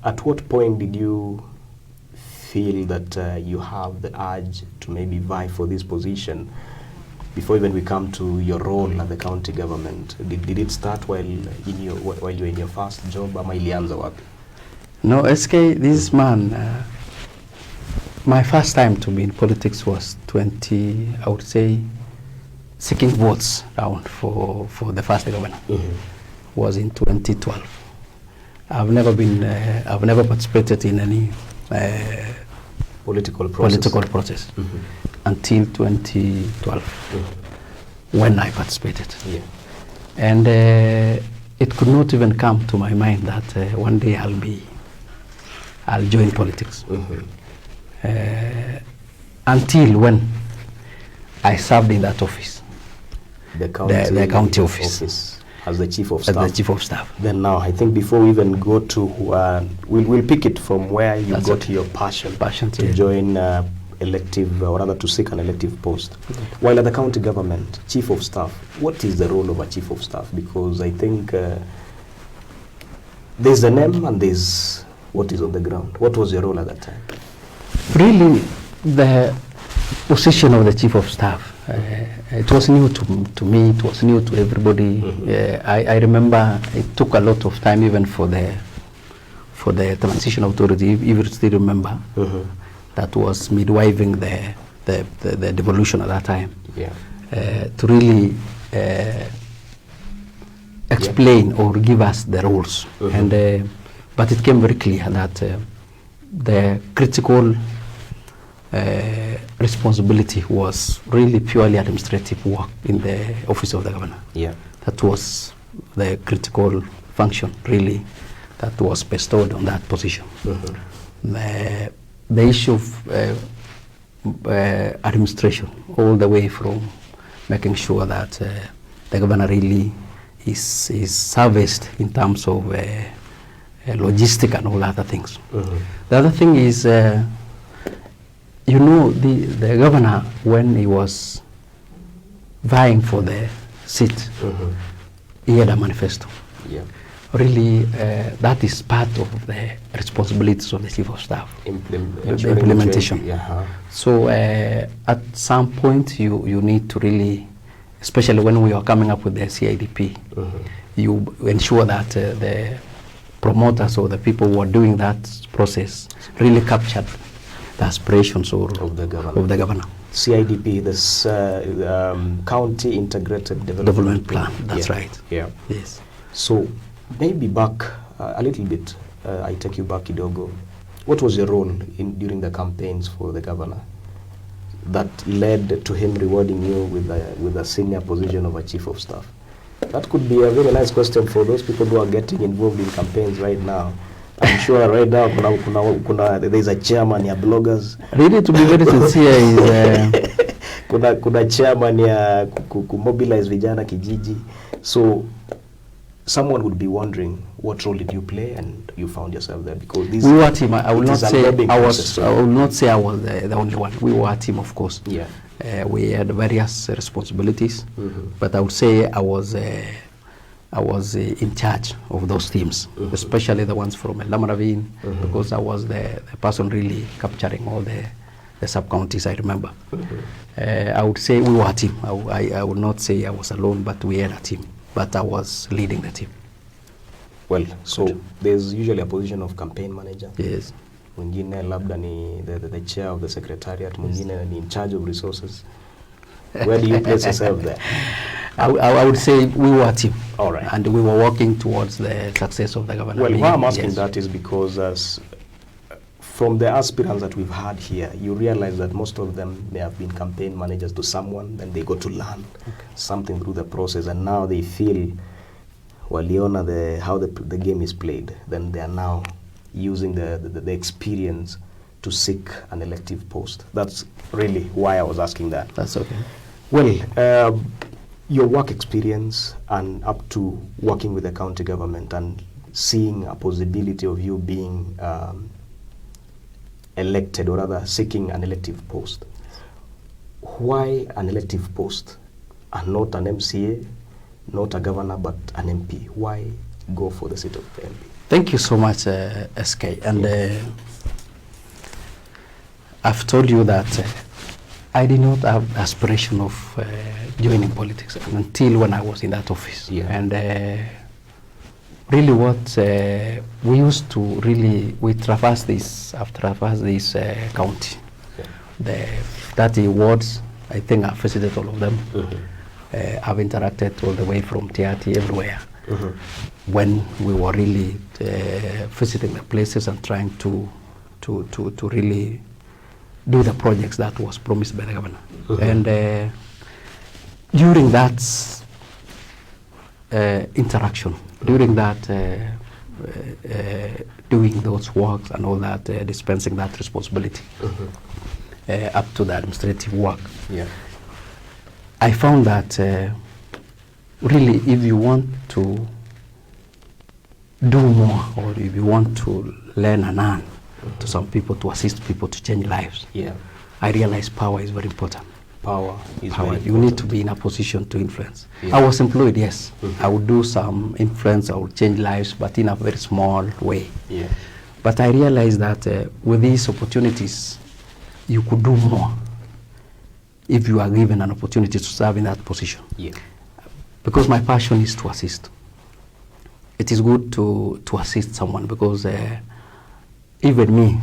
At what point did you feel that you have the urge to maybe vie for this position? Before even we come to your role at the county government, did it start while you were in your first job, ama ilianza wapi? No, SK, this man, my first time to be in politics was I would say, seeking votes round for the first governor. Was in 2012. I've never participated in any political process until 2012 when I participated. Yeah. And it could not even come to my mind that one day I'll join politics. Until when I served in that office, the county office. As the chief of staff. As the chief of staff. Then now, I think before we even go to, we'll pick it from where you got your passion to join elective, or rather to seek an elective post. While at the county government, chief of staff, what is the role of a chief of staff? Because I think there's the name and there's what is on the ground. What was your role at that time? Really, the position of the chief of staff, it was new to me, it was new to everybody. I remember it took a lot of time even for the transition authority, if you still remember, that was midwiving the devolution at that time. Yeah. To really explain or give us the rules. But it came very clear that the critical responsibility was really purely administrative work in the office of the governor. Yeah. That was the critical function, really, that was bestowed on that position. The issue of administration, all the way from making sure that the governor really is serviced in terms of logistic and all other things. The other thing is, you know, the governor, when he was vying for the seat, he had a manifesto. Yeah. Really, that is part of the responsibilities of the chief of staff. Implementation. So at some point, you need to really, especially when we are coming up with the CIDP, you ensure that the promoters or the people who are doing that process really captured the aspirations of the governor. CIDP, this County Integrated Development Plan. That's right. Yeah. Yes. So maybe back a little bit, I take you back, Kidogo. What was your role during the campaigns for the governor that led to him rewarding you with a senior position of a chief of staff? That could be a very nice question for those people who are getting involved in campaigns right now. I'm sure right now there's a chairman ya bloggers. Really, to be very sincere, is kuna chairman ya mobilize vijana kijiji. So someone would be wondering, what role did you play, and you found yourself there? Because this we were a team. I will not say I was the only one. We were a team, of course. Yeah. We had various responsibilities, but I would say I was in charge of those teams, especially the ones from Eldama Ravine, because I was the person really capturing all the sub-counties, I remember. I would say we were a team. I would not say I was alone, but we had a team. But I was leading the team. Well, so there's usually a position of campaign manager. Yes. Mwingine labda ni the chair of the secretariat, mwingine ni in charge of resources. Where do you place yourself there? I would say we were a team. All right. And we were working towards the success of the government. Well, why I'm asking that is because from the aspirants that we've had here, you realize that most of them may have been campaign managers to someone, then they got to learn something through the process, and now they feel, waliona how the game is played, then they are now using the experience to seek an elective post. That's really why I was asking that. That's okay. Well, your work experience and up to working with the county government and seeing a possibility of you being elected, or rather seeking an elective post. Why an elective post and not an MCA, not a governor, but an MP? Why go for the seat of the MP? Thank you so much, SK. And I've told you that I did not have aspiration of joining politics until when I was in that office. Yeah. And really what we used to really, we traverse this, I've traversed this county. Yeah. The 30 wards, I think I've visited all of them. I've interacted all the way from Tiati everywhere. When we were really visiting the places and trying to really do the projects that was promised by the governor. And during that interaction, during that doing those works and all that, dispensing that responsibility up to the administrative work, I found that really if you want to do more, or if you want to learn and earn to some people, to assist people to change lives, I realized power is very important. Power is Power. very You need to be in a position to influence. Yeah. I was employed, yes. I would do some influence, I would change lives, but in a very small way. But I realized that with these opportunities, you could do more if you are given an opportunity to serve in that position. Because my passion is to assist. It is good to assist someone, because even me,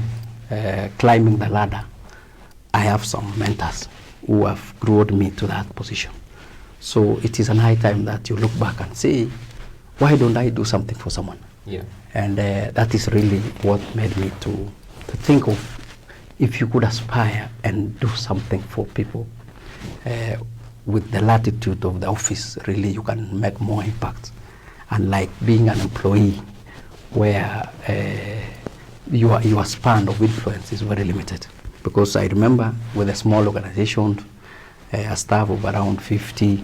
climbing the ladder, I have some mentors who have growed me to that position. So it is a high time that you look back and say, why don't I do something for someone? And that is really what made me to think of, if you could aspire and do something for people with the latitude of the office, really you can make more impact. And like being an employee, where your span of influence is very limited. Because I remember with a small organization, a staff of around 50,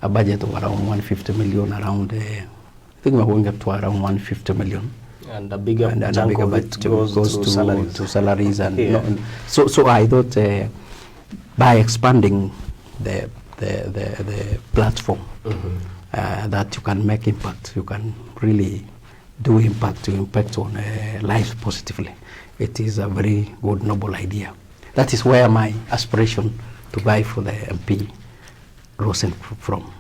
a budget of around 150 million, around, I think we're going up to around 150 million. And a bigger chunk of it goes to salaries. To salaries and so I thought by expanding the platform, that you can make impact, you can really do impact on life positively. It is a very good, noble idea. That is where my aspiration to vie for the MP rose from.